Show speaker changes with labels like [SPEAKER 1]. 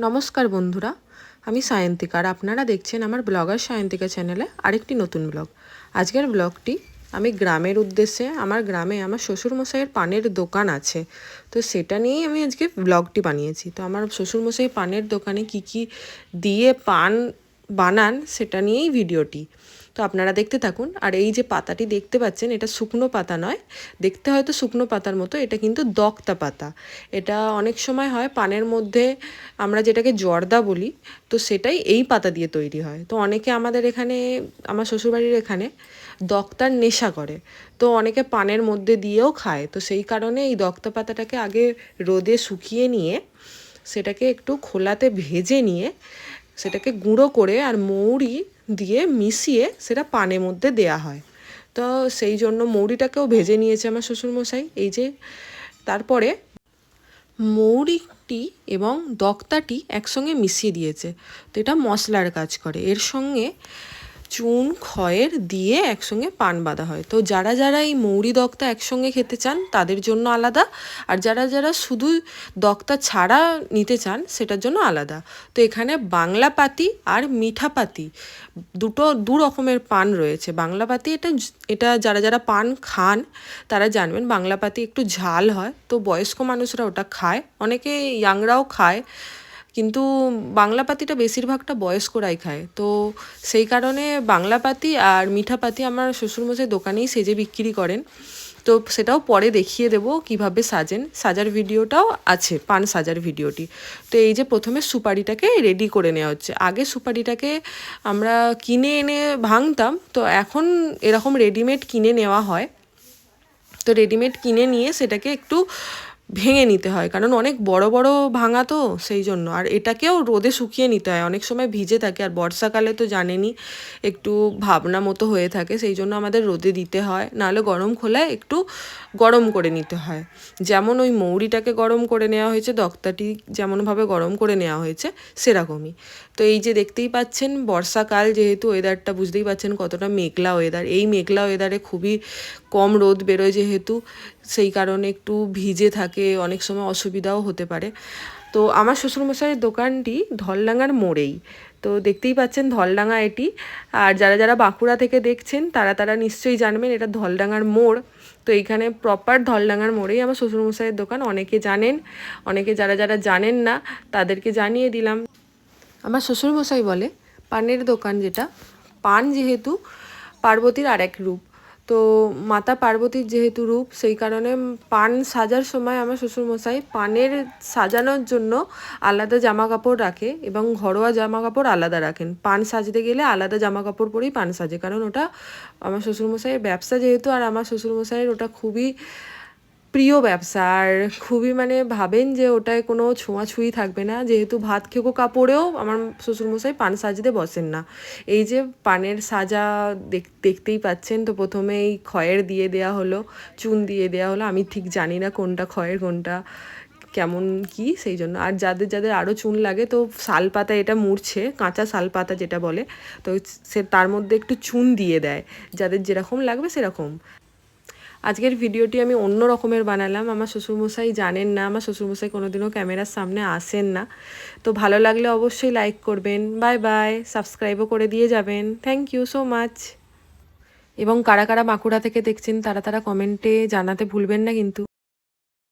[SPEAKER 1] নমস্কার বন্ধুরা, আমি সায়ন্তিকা আর আপনারা দেখছেন আমার ব্লগার সায়ন্তিকা চ্যানেলে আরেকটি নতুন ব্লগ। আজকের ব্লগটি আমি গ্রামের উদ্দেশ্যে, আমার গ্রামে আমার শ্বশুরমশাইয়ের পানের দোকান আছে, তো সেটা নিয়েই আমি আজকে ব্লগটি বানিয়েছি। তো আমার শ্বশুরমশাই পানের দোকানে কি কি দিয়ে পান বানান সেটা নিয়েই ভিডিওটি। তো আপনারা দেখতে থাকুন। আর এই যে পাতাটি দেখতে পাচ্ছেন, এটা শুকনো পাতা নয়, দেখতে হয়তো শুকনো পাতার মতো, এটা কিন্তু দক্তা পাতা। এটা অনেক সময় হয় পানের মধ্যে, আমরা যেটাকে জর্দা বলি, তো সেটাই এই পাতা দিয়ে তৈরি হয়। তো অনেকে আমাদের এখানে, আমার শ্বশুরবাড়ির এখানে দক্তার নেশা করে, তো অনেকে পানের মধ্যে দিয়েও খায়। তো সেই কারণে এই দক্তা পাতাটাকে আগে রোদে শুকিয়ে নিয়ে, সেটাকে একটু খোলাতে ভেজে নিয়ে, সেটাকে গুঁড়ো করে আর মৌরি দিয়ে মিশিয়ে সেটা পানের মধ্যে দেয়া হয়। তো সেই জন্য মৌরিটাকেও ভেজে নিয়েছে আমার শ্বশুরমশাই। এই যে তারপরে মৌরিটি এবং দক্তাটি একসঙ্গে মিশিয়ে দিয়েছে। তো এটা মশলার কাজ করে। এর সঙ্গে চুন খয়ের দিয়ে একসঙ্গে পান বাঁধা হয়। তো যারা যারা এই মৌরি দক্তা একসঙ্গে খেতে চান তাদের জন্য আলাদা, আর যারা যারা শুধু দক্তা ছাড়া নিতে চান সেটার জন্য আলাদা। তো এখানে বাংলা পাতি আর মিঠা পাতি দু রকমের পান রয়েছে। বাংলা পাতি এটা যারা যারা পান খান তারা জানবেন, বাংলা পাতি একটু ঝাল হয়, তো বয়স্ক মানুষরা ওটা খায়, অনেকে ইয়াংরাও খায়, কিন্তু বাংলা পাতিটা বেশিরভাগটা বয়স্করাই খায়। তো সেই কারণে বাংলা পাতি আর মিঠা পাতি আমার শ্বশুরমশাই দোকানেই সেজে বিক্রি করেন। তো সেটাও পরে দেখিয়ে দেবো কিভাবে সাজেন, সাজার ভিডিওটাও আছে, পান সাজার ভিডিওটি। তো এই যে প্রথমে সুপারিটাকে রেডি করে নেওয়া হচ্ছে। আগে সুপারিটাকে আমরা কিনে এনে ভাঙতাম, তো এখন এরকম রেডিমেড কিনে নেওয়া হয়। তো রেডিমেড কিনে নিয়ে সেটাকে একটু ভেঙে নিতে হয়, কারণ অনেক বড় বড় ভাঙা, তো সেই জন্য। আর এটাকেও রোদে শুকিয়ে নিতে হয়, অনেক সময় ভিজে থাকে, আর বর্ষাকালে তো জানেনই একটু ভাবনা মতো হয়ে থাকে, সেই জন্য আমাদের রোদে দিতে হয়, নাহলে গরম খোলায় একটু গরম করে নিতে হয়। যেমন ওই মৌরিটাকে গরম করে নেওয়া হয়েছে, দক্তাটি যেমনভাবে গরম করে নেওয়া হয়েছে সেরকমই। তো এই যে দেখতেই পাচ্ছেন, বর্ষাকাল যেহেতু, ওয়েদারটা বুঝতেই পাচ্ছেন কতটা মেঘলা ওয়েদার। এই মেঘলা ওয়েদারে খুবই কম রোদ বেরোয় যেহেতু, সেই কারণে একটু ভিজে থাকে, অনেক সময় অসুবিধাও হতে পারে। তো আমার শ্বশুরমশাইয়ের দোকানটি ধলডাঙ্গার মোড়েই, তো দেখতেই পাচ্ছেন ধলডাঙ্গা এটি। আর যারা যারা বাঁকুড়া থেকে দেখছেন তারা তারা নিশ্চয়ই জানবেন এটা ধলডাঙ্গার মোড়। তো এইখানে প্রপার ধলডাঙ্গার মোড়েই আমার শ্বশুরমশাইয়ের দোকান। অনেকে জানেন, অনেকে যারা যারা জানেন না তাদেরকে জানিয়ে দিলাম। আমার শ্বশুরমশাই বলে পানের দোকান যেটা, পান যেহেতু পার্বতীর আর এক রূপ, তো মাতা পার্বতীর যেহেতু রূপ, সেই কারণে পান সাজার সময় আমার শ্বশুরমশাই পানের সাজানোর জন্য আলাদা জামা কাপড় রাখে এবং ঘরোয়া জামা কাপড় আলাদা রাখেন। পান সাজতে গেলে আলাদা জামা কাপড় পরেই পান সাজে, কারণ ওটা আমার শ্বশুরমশাইয়ের ব্যবসা যেহেতু, আর আমার শ্বশুরমশাইয়ের ওটা খুবই প্রিয় ব্যবসা। আর খুবই মানে ভাবেন যে ওটায় কোনো ছোঁয়াছুঁই থাকবে না, যেহেতু ভাত খেকো কাপড়েও আমার শ্বশুরমশাই পান সাজতে বসেন না। এই যে পানের সাজা দেখতেই পাচ্ছেন। তো প্রথমে এই খয়ের দিয়ে দেয়া হলো, চুন দিয়ে দেয়া হলো, আমি ঠিক জানি না কোনটা খয়ের কোনটা কেমন কি, সেই জন্য। আর যাদের যাদের আরও চুন লাগে, তো শাল পাতা এটা মুড়ছে, কাঁচা শাল পাতা যেটা বলে, তো সে তার মধ্যে একটু চুন দিয়ে দেয়, যাদের যেরকম লাগবে সেরকম। আজকের ভিডিওটি আমি অন্য রকমের বানালাম, আমার শ্বশুরমশাই জানেন না, আমার শ্বশুরমশাই কোনোদিনও ক্যামেরার সামনে আসেন না। তো ভালো লাগলে অবশ্যই লাইক করবেন, বাই বাই, সাবস্ক্রাইবও করে দিয়ে যাবেন। Thank you so much. এবং কারা কারা বাঁকুড়া থেকে দেখছেন তারা তারা কমেন্টে জানাতে ভুলবেন না কিন্তু।